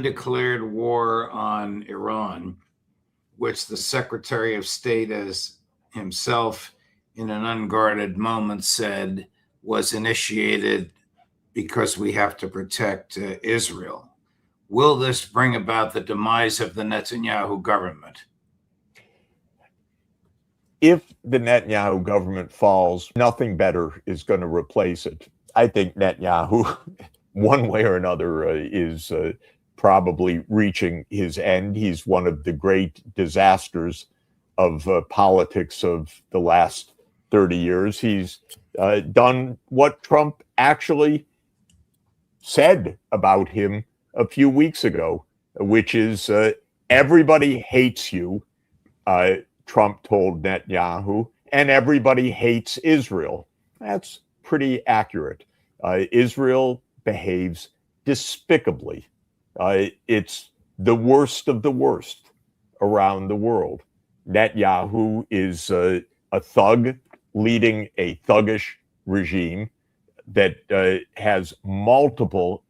declared war on Iran, which the Secretary of State as himself in an unguarded moment said was initiated because we have to protect Israel. Will this bring about the demise of the Netanyahu government? If the Netanyahu government falls, nothing better is going to replace it. I think Netanyahu, one way or another, is probably reaching his end. He's one of the great disasters of politics of the last 30 years. He's done what Trump actually said about him a few weeks ago, which is everybody hates you, Trump told Netanyahu, and everybody hates Israel. That's pretty accurate. Israel behaves despicably. It's the worst of the worst around the world. Netanyahu is a thug leading a thuggish regime that has multiple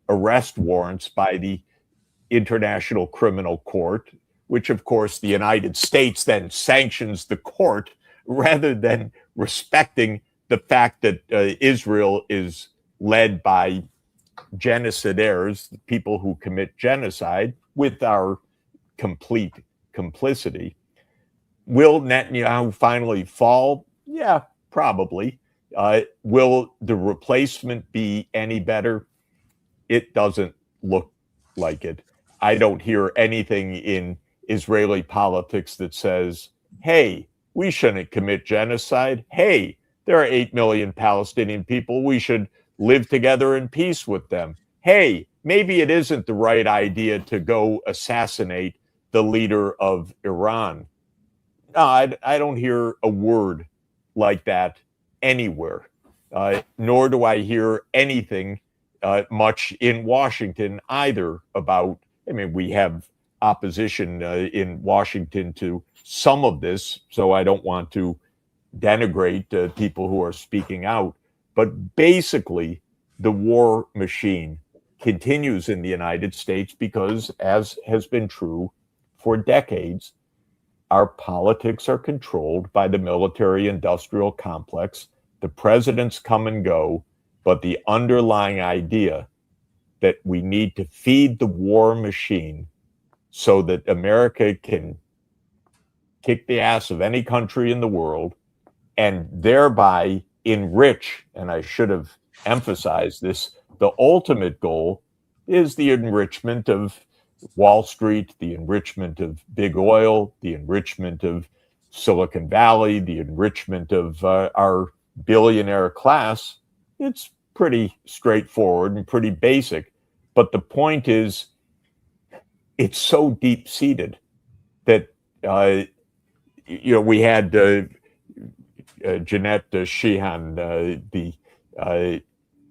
arrest warrants by the International Criminal Court, which, of course, the United States then sanctions the court rather than respecting the fact that Israel is led by genocidaires, people who commit genocide, with our complete complicity. Will Netanyahu finally fall? Yeah, probably. Will the replacement be any better? It doesn't look like it. I don't hear anything in Israeli politics that says, hey, we shouldn't commit genocide. Hey, there are 8 million Palestinian people. We should live together in peace with them. Hey, maybe it isn't the right idea to go assassinate the leader of Iran. No, I don't hear a word like that anywhere, nor do I hear anything much in Washington either about, I mean, we have opposition in Washington to some of this, so I don't want to denigrate people who are speaking out. But basically, the war machine continues in the United States because, as has been true for decades, our politics are controlled by the military-industrial complex. The presidents come and go, but the underlying idea that we need to feed the war machine so that America can kick the ass of any country in the world and thereby enrich, and I should have emphasized this, the ultimate goal is the enrichment of Wall Street, the enrichment of big oil, the enrichment of Silicon Valley, the enrichment of our billionaire class. It's pretty straightforward and pretty basic. But the point is, it's so deep-seated that, we had Jeanette Sheehan, the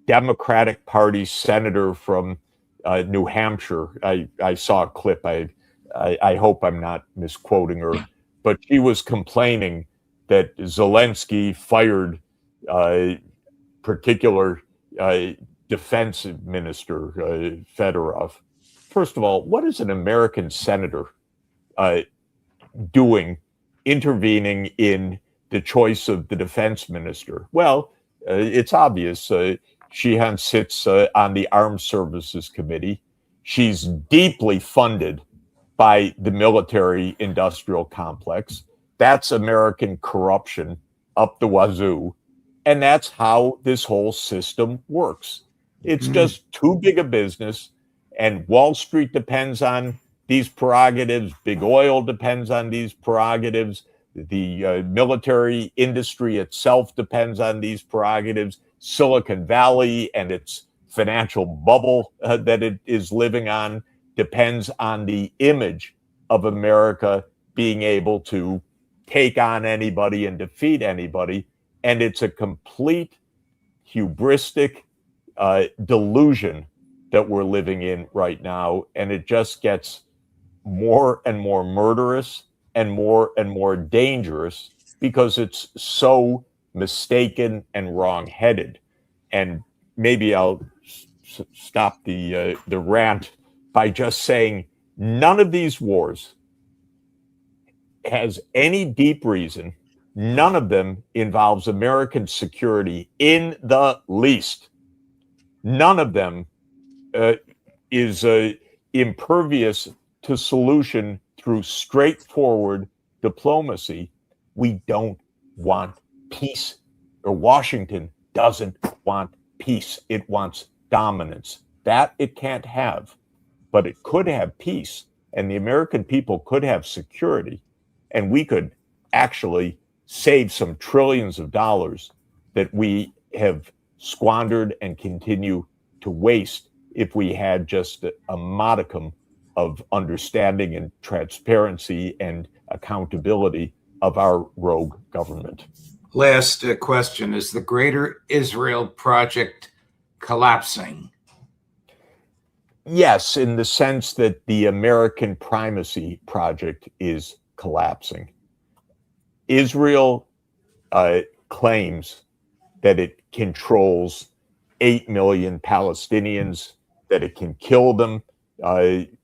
Democratic Party senator from New Hampshire. I saw a clip. I hope I'm not misquoting her, but she was complaining that Zelensky fired particular defense minister, Fedorov. First of all, what is an American senator doing, intervening in the choice of the defense minister? Well, it's obvious. Sheehan sits on the Armed Services Committee. She's deeply funded by the military-industrial complex. That's American corruption up the wazoo. And that's how this whole system works. It's just too big a business, and Wall Street depends on these prerogatives. Big oil depends on these prerogatives. The military industry itself depends on these prerogatives. Silicon Valley and its financial bubble that it is living on depends on the image of America being able to take on anybody and defeat anybody. And it's a complete hubristic delusion that we're living in right now. And it just gets more and more murderous and more dangerous because it's so mistaken and wrong-headed. And maybe I'll stop the rant by just saying none of these wars has any deep reason. None of them involves American security in the least. None of them is impervious to solution through straightforward diplomacy. We don't want peace, or Washington doesn't want peace. It wants dominance. That it can't have, but it could have peace, and the American people could have security, and we could actually save some trillions of dollars that we have squandered and continue to waste if we had just a modicum of understanding and transparency and accountability of our rogue government. Last question. Is the Greater Israel Project collapsing? Yes, in the sense that the American primacy project is collapsing. Israel claims that it controls 8 million Palestinians, that it can kill them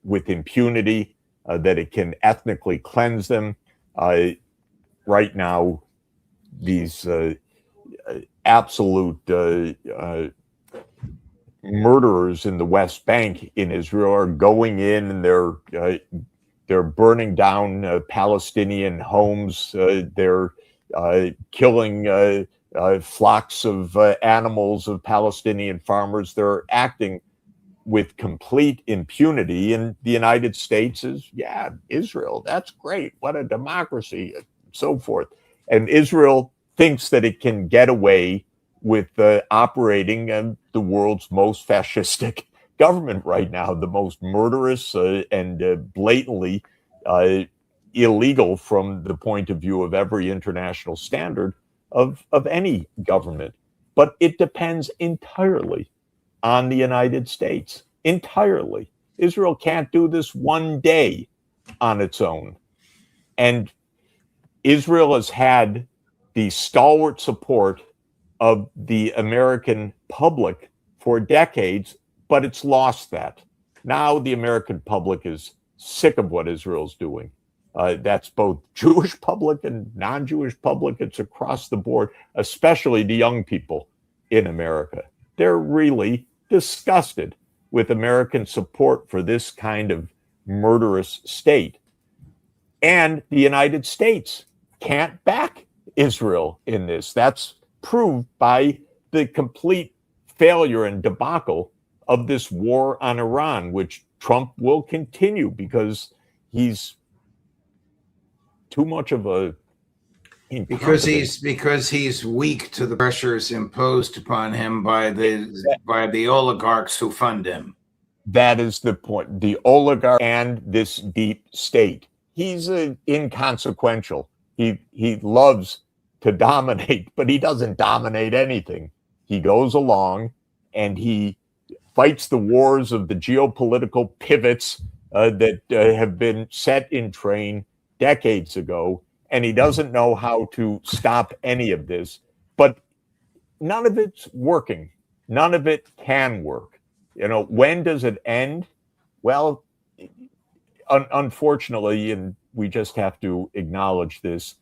with impunity, that it can ethnically cleanse them. Right now, these absolute murderers in the West Bank in Israel are going in and they're burning down Palestinian homes. They're killing flocks of animals of Palestinian farmers. They're acting with complete impunity. And the United States is, yeah, Israel, that's great. What a democracy, and so forth. And Israel thinks that it can get away with operating the world's most fascistic government right now, the most murderous and blatantly illegal from the point of view of every international standard of any government. But it depends entirely on the United States. Entirely. Israel can't do this one day on its own. And Israel has had the stalwart support of the American public for decades, but it's lost that. Now the American public is sick of what Israel's doing. That's both Jewish public and non-Jewish public. It's across the board, especially the young people in America. They're really disgusted with American support for this kind of murderous state. And the United States can't back Israel in this. That's proved by the complete failure and debacle of this war on Iran, which Trump will continue because he's too much of a because he's weak to the pressures imposed upon him by the oligarchs who fund him. That is the point. The oligarch and this deep state. He's inconsequential. He loves to dominate, but he doesn't dominate anything. He goes along and he fights the wars of the geopolitical pivots that have been set in train decades ago, and he doesn't know how to stop any of this. But none of it's working. None of it can work. You know, when does it end? Well, unfortunately, and we just have to acknowledge this,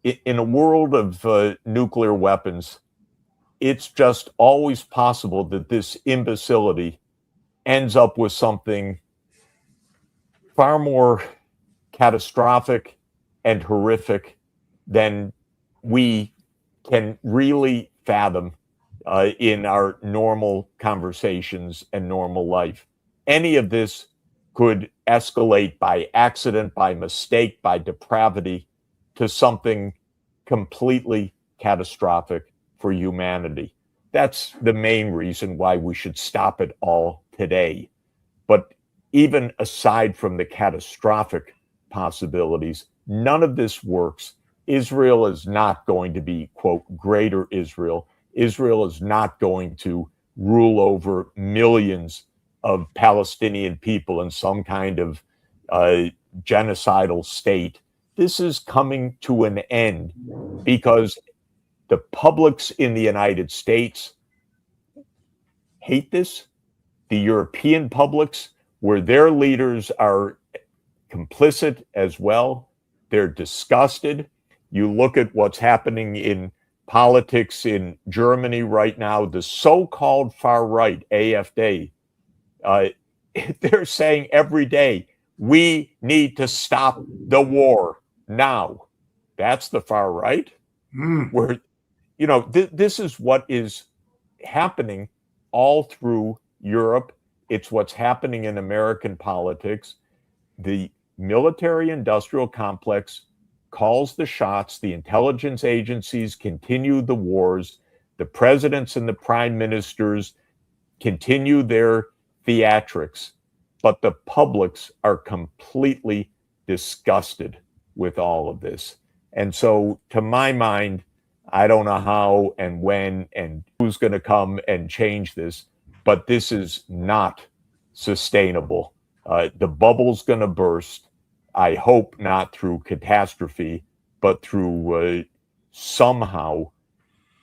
in a world of nuclear weapons, it's just always possible that this imbecility ends up with something far more catastrophic and horrific than we can really fathom in our normal conversations and normal life. Any of this could escalate by accident, by mistake, by depravity to something completely catastrophic for humanity. That's the main reason why we should stop it all today. But even aside from the catastrophic possibilities, none of this works. Israel is not going to be, quote, greater Israel. Israel is not going to rule over millions of Palestinian people in some kind of genocidal state. This is coming to an end because the publics in the United States hate this. the European publics, where their leaders are complicit as well. They're disgusted. You look at what's happening in politics in Germany right now, the so-called far right, AfD, they're saying every day, we need to stop the war now. That's the far right. Where, this is what is happening all through Europe. It's what's happening in American politics. The military industrial complex calls the shots. The intelligence agencies continue the wars. The presidents and the prime ministers continue their theatrics, but the publics are completely disgusted with all of this. And so, to my mind, I don't know how and when and who's going to come and change this, but this is not sustainable. The bubble's going to burst. I hope not through catastrophe, but through somehow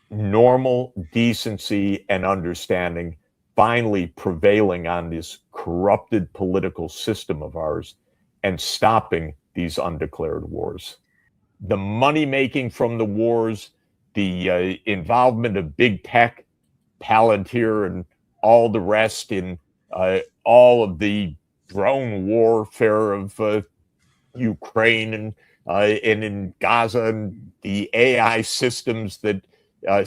normal decency and understanding finally prevailing on this corrupted political system of ours and stopping these undeclared wars. The money making from the wars, the involvement of big tech, Palantir, and all the rest in all of the drone warfare of Ukraine and in Gaza, and the AI systems that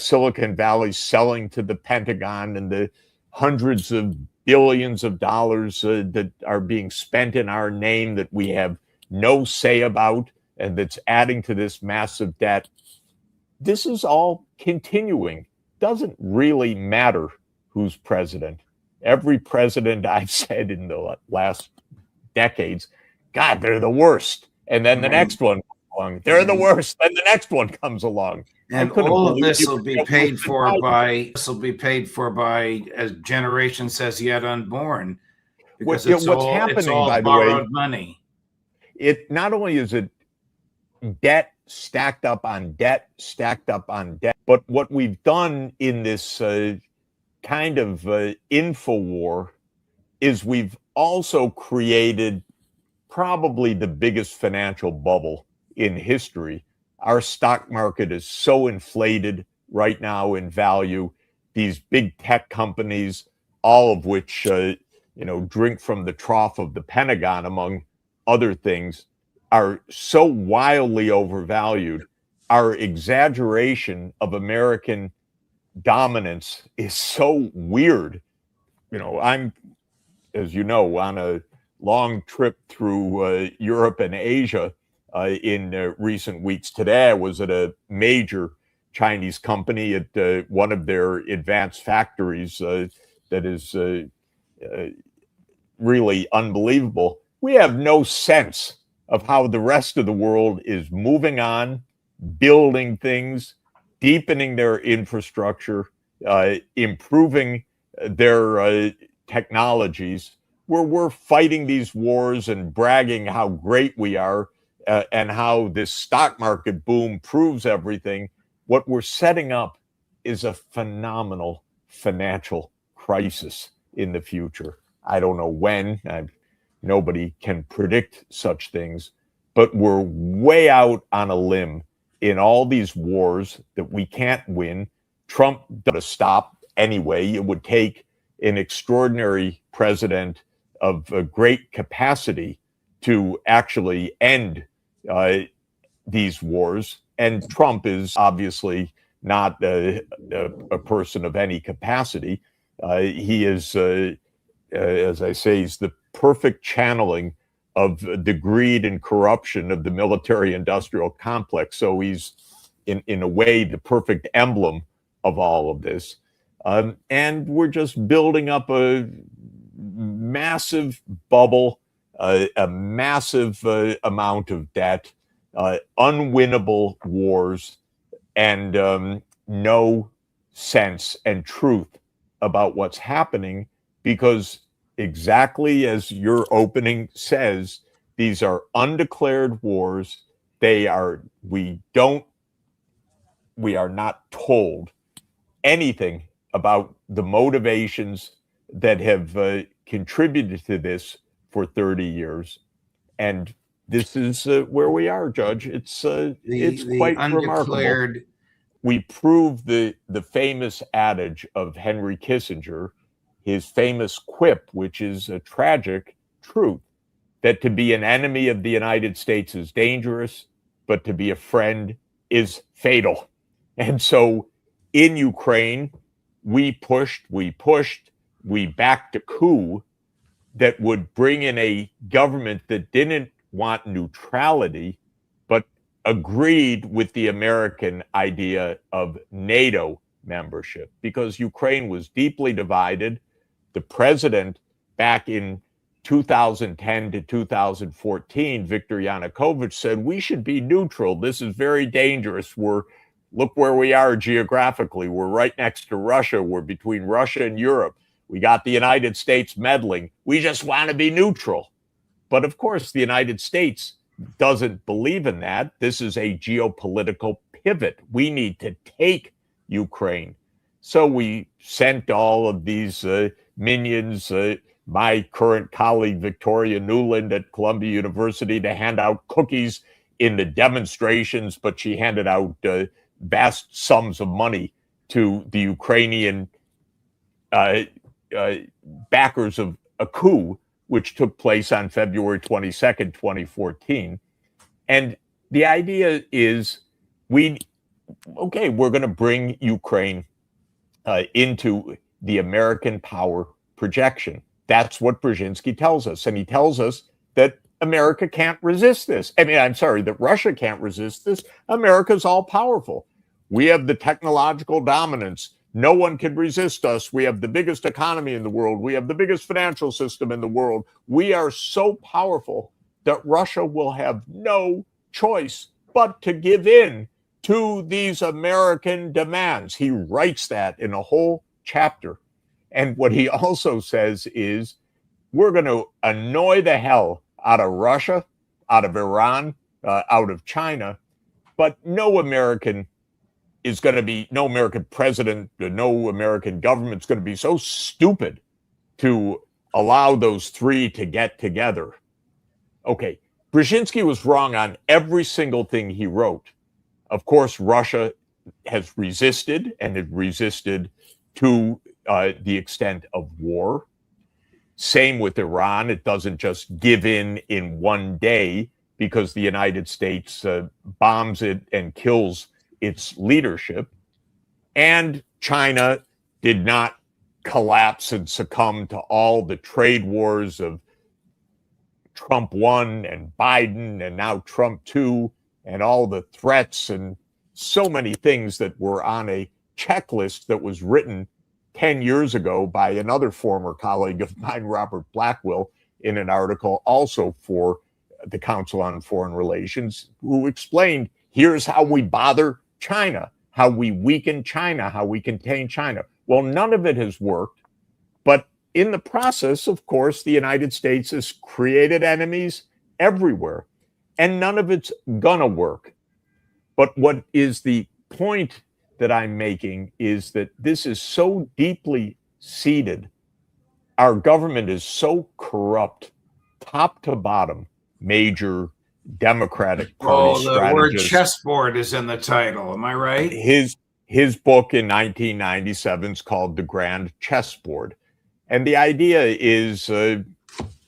Silicon Valley's selling to the Pentagon, and the hundreds of billions of dollars that are being spent in our name that we have no say about, and that's adding to this massive debt. This is all continuing. Doesn't really matter who's president. Every president I've said in the last decades, God, they're the worst. And then the next one comes along. They're the worst. Then the next one comes along. And all of this will be paid for by a generation says yet unborn, because it's all borrowed money. It not only is it debt stacked up on debt, but what we've done in this kind of info war is we've also created probably the biggest financial bubble in history. Our stock market is so inflated right now in value. These big tech companies, all of which drink from the trough of the Pentagon, among other things, are so wildly overvalued. Our exaggeration of American dominance is so weird. I'm, as you know, on a long trip through Europe and Asia in recent weeks. Today, I was at a major Chinese company at one of their advanced factories that is really unbelievable. We have no sense of how the rest of the world is moving on, building things, deepening their infrastructure, improving their technologies, where we're fighting these wars and bragging how great we are and how this stock market boom proves everything. What we're setting up is a phenomenal financial crisis in the future. I don't know when. Nobody can predict such things, but we're way out on a limb in all these wars that we can't win. Trump does stop anyway. It would take an extraordinary president of a great capacity to actually end these wars. And Trump is obviously not a person of any capacity. He is, as I say, he's the perfect channeling of the greed and corruption of the military-industrial complex. So he's, in a way, the perfect emblem of all of this. And we're just building up a massive bubble, a massive amount of debt, unwinnable wars, and no sense and truth about what's happening, because exactly as your opening says, these are undeclared wars. We are not told anything about the motivations that have contributed to this for 30 years. And this is where we are, Judge. It's The quite remarkable. undeclared. We prove the famous adage of Henry Kissinger, his famous quip, which is a tragic truth, that to be an enemy of the United States is dangerous, but to be a friend is fatal. And so in Ukraine, we backed a coup that would bring in a government that didn't want neutrality, but agreed with the American idea of NATO membership, because Ukraine was deeply divided. The president back in 2010 to 2014, Viktor Yanukovych, said, we should be neutral. This is very dangerous. Look where we are geographically. We're right next to Russia. We're between Russia and Europe. We got the United States meddling. We just want to be neutral. But of course, the United States doesn't believe in that. This is a geopolitical pivot. We need to take Ukraine. So we sent all of these minions, my current colleague, Victoria Nuland at Columbia University, to hand out cookies in the demonstrations, but she handed out vast sums of money to the Ukrainian backers of a coup, which took place on February 22nd, 2014. And the idea is we're going to bring Ukraine into the American power projection. That's what Brzezinski tells us. And he tells us that America can't resist this. That Russia can't resist this. America's all powerful. We have the technological dominance. No one can resist us. We have the biggest economy in the world. We have the biggest financial system in the world. We are so powerful that Russia will have no choice but to give in to these American demands. He writes that in a whole chapter. And what he also says is, we're going to annoy the hell out of Russia, out of Iran, out of China, but no American president, no American government's going to be so stupid to allow those three to get together. Okay, Brzezinski was wrong on every single thing he wrote. Of course, Russia has resisted, and it resisted to the extent of war. Same with Iran. It doesn't just give in one day because the United States bombs it and kills its leadership. And China did not collapse and succumb to all the trade wars of Trump 1 and Biden and now Trump 2 and all the threats and so many things that were on a checklist that was written 10 years ago by another former colleague of mine, Robert Blackwell, in an article also for the Council on Foreign Relations, who explained, here's how we bother China, how we weaken China, how we contain China. Well, none of it has worked. But in the process, of course, the United States has created enemies everywhere, and none of it's gonna work. But what is the point that I'm making is that this is so deeply seated. Our government is so corrupt, top to bottom, major Democratic Party strategists. The word chessboard is in the title. Am I right? His book in 1997 is called The Grand Chessboard. And the idea is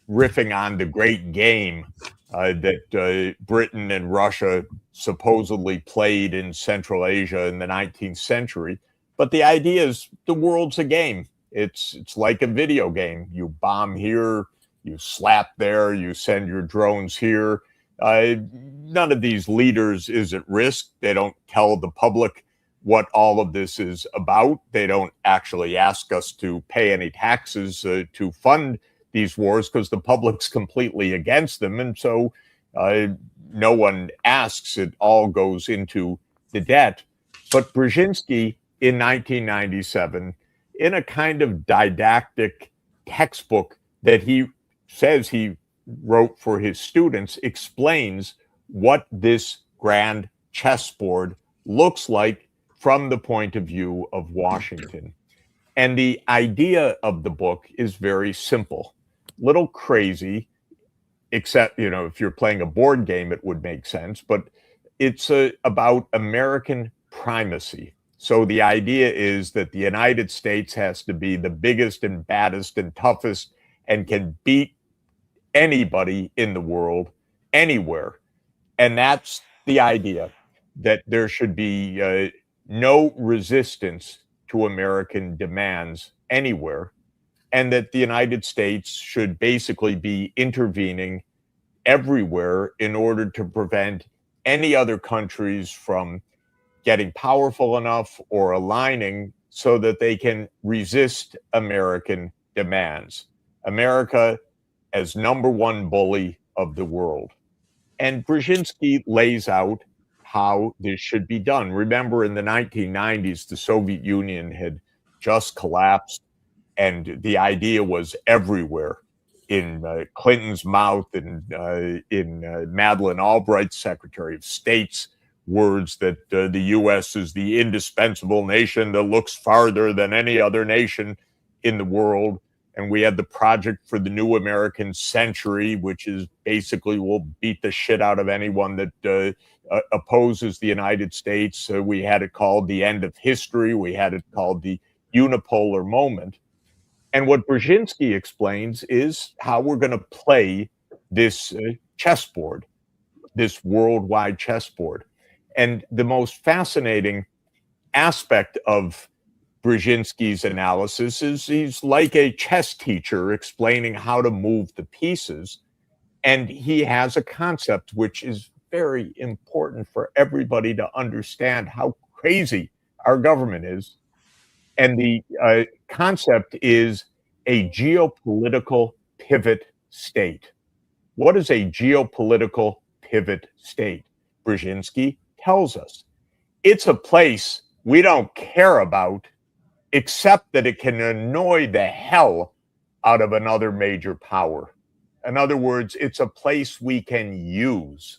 riffing on the great game that Britain and Russia supposedly played in Central Asia in the 19th century. But the idea is the world's a game. It's like a video game. You bomb here, you slap there, you send your drones here. None of these leaders is at risk. They don't tell the public what all of this is about. They don't actually ask us to pay any taxes to fund these wars because the public's completely against them. And so no one asks. It all goes into the debt. But Brzezinski in 1997, in a kind of didactic textbook that he says he wrote for his students, explains what this grand chessboard looks like from the point of view of Washington. And the idea of the book is very simple, little crazy, except, if you're playing a board game, it would make sense, but it's about American primacy. So the idea is that the United States has to be the biggest and baddest and toughest and can beat anybody in the world, anywhere. And that's the idea, that there should be no resistance to American demands anywhere, and that the United States should basically be intervening everywhere in order to prevent any other countries from getting powerful enough or aligning so that they can resist American demands. America as number one bully of the world. And Brzezinski lays out how this should be done. Remember, in the 1990s, the Soviet Union had just collapsed, and the idea was everywhere, in Clinton's mouth and in Madeleine Albright's Secretary of State's words, that the U.S. is the indispensable nation that looks farther than any other nation in the world. And we had the Project for the New American Century, which is basically will beat the shit out of anyone that opposes the United States. We had it called the end of history. We had it called the unipolar moment. And what Brzezinski explains is how we're going to play this chessboard, this worldwide chessboard. And the most fascinating aspect of Brzezinski's analysis is he's like a chess teacher explaining how to move the pieces. And he has a concept which is very important for everybody to understand how crazy our government is. And the concept is a geopolitical pivot state. What is a geopolitical pivot state? Brzezinski tells us it's a place we don't care about, except that it can annoy the hell out of another major power. In other words, it's a place we can use.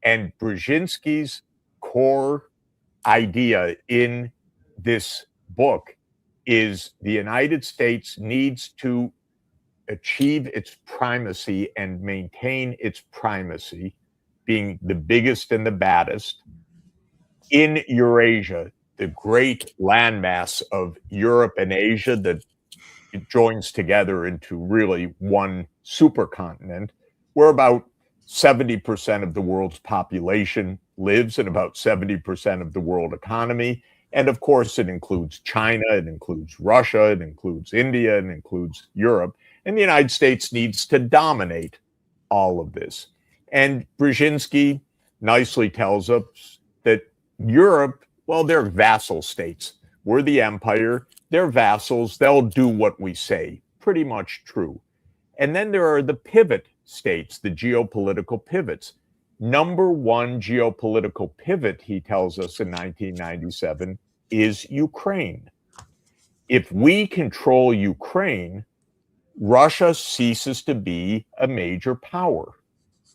And Brzezinski's core idea in this book is the United States needs to achieve its primacy and maintain its primacy, being the biggest and the baddest, in Eurasia, the great landmass of Europe and Asia that it joins together into really one supercontinent, where about 70% of the world's population lives and about 70% of the world economy. And of course, it includes China, it includes Russia, it includes India, it includes Europe. And the United States needs to dominate all of this. And Brzezinski nicely tells us that Europe, well, they're vassal states. We're the empire. They're vassals. They'll do what we say. Pretty much true. And then there are the pivot states, the geopolitical pivots. Number one geopolitical pivot, he tells us in 1997, is Ukraine. If we control Ukraine, Russia ceases to be a major power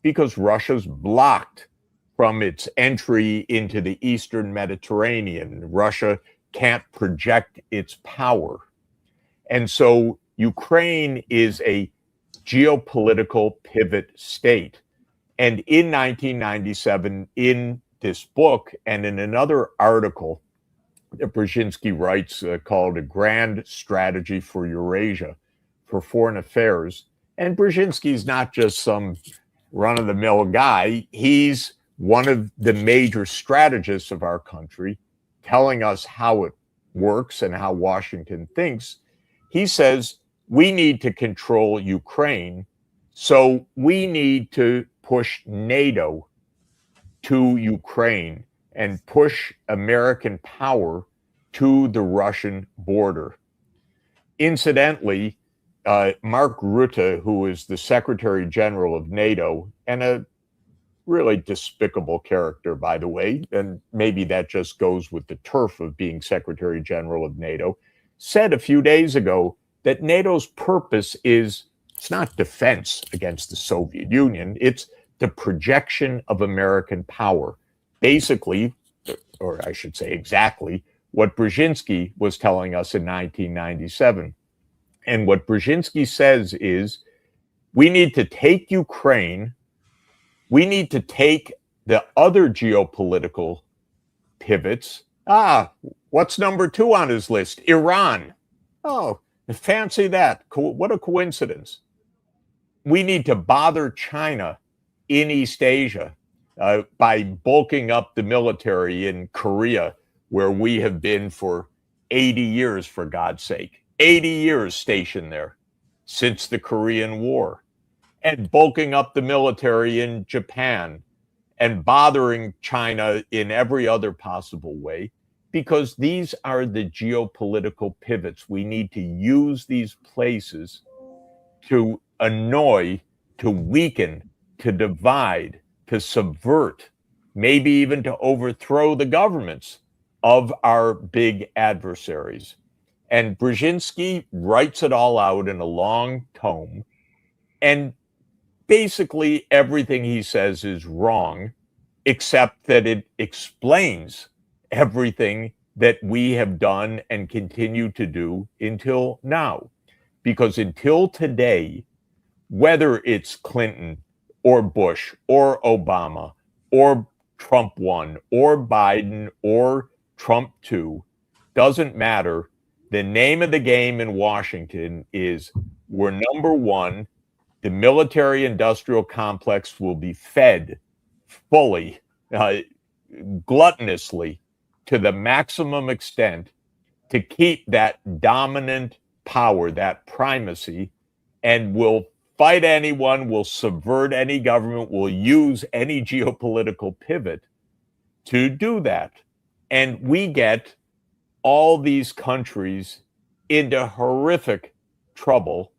because Russia's blocked from its entry into the Eastern Mediterranean. Russia can't project its power. And so Ukraine is a geopolitical pivot state. And in 1997, in this book and in another article that Brzezinski writes called A Grand Strategy for Eurasia for Foreign Affairs, and Brzezinski's not just some run-of-the-mill guy. He's one of the major strategists of our country, telling us how it works and how Washington thinks. He says we need to control Ukraine, so we need to push NATO to Ukraine and push American power to the Russian border. Incidentally, Mark Rutte, who is the Secretary General of NATO, and a really despicable character, by the way, and maybe that just goes with the turf of being Secretary General of NATO, said a few days ago that NATO's purpose is, it's not defense against the Soviet Union, it's the projection of American power. Basically, or I should say exactly, what Brzezinski was telling us in 1997. And what Brzezinski says is, we need to take Ukraine, we need to take the other geopolitical pivots. What's number 2 on his list? Iran. Oh, fancy that. What a coincidence. We need to bother China in East Asia by bulking up the military in Korea, where we have been for 80 years, for God's sake. 80 years stationed there since the Korean War. And bulking up the military in Japan and bothering China in every other possible way, because these are the geopolitical pivots. We need to use these places to annoy, to weaken, to divide, to subvert, maybe even to overthrow the governments of our big adversaries. And Brzezinski writes it all out in a long tome, and basically everything he says is wrong, except that it explains everything that we have done and continue to do until now. Because until today, whether it's Clinton or Bush or Obama or Trump 1 or Biden or Trump 2, doesn't matter. The name of the game in Washington is, we're number 1. The military-industrial complex will be fed fully, gluttonously, to the maximum extent, to keep that dominant power, that primacy, and will fight anyone, will subvert any government, will use any geopolitical pivot to do that. And we get all these countries into horrific trouble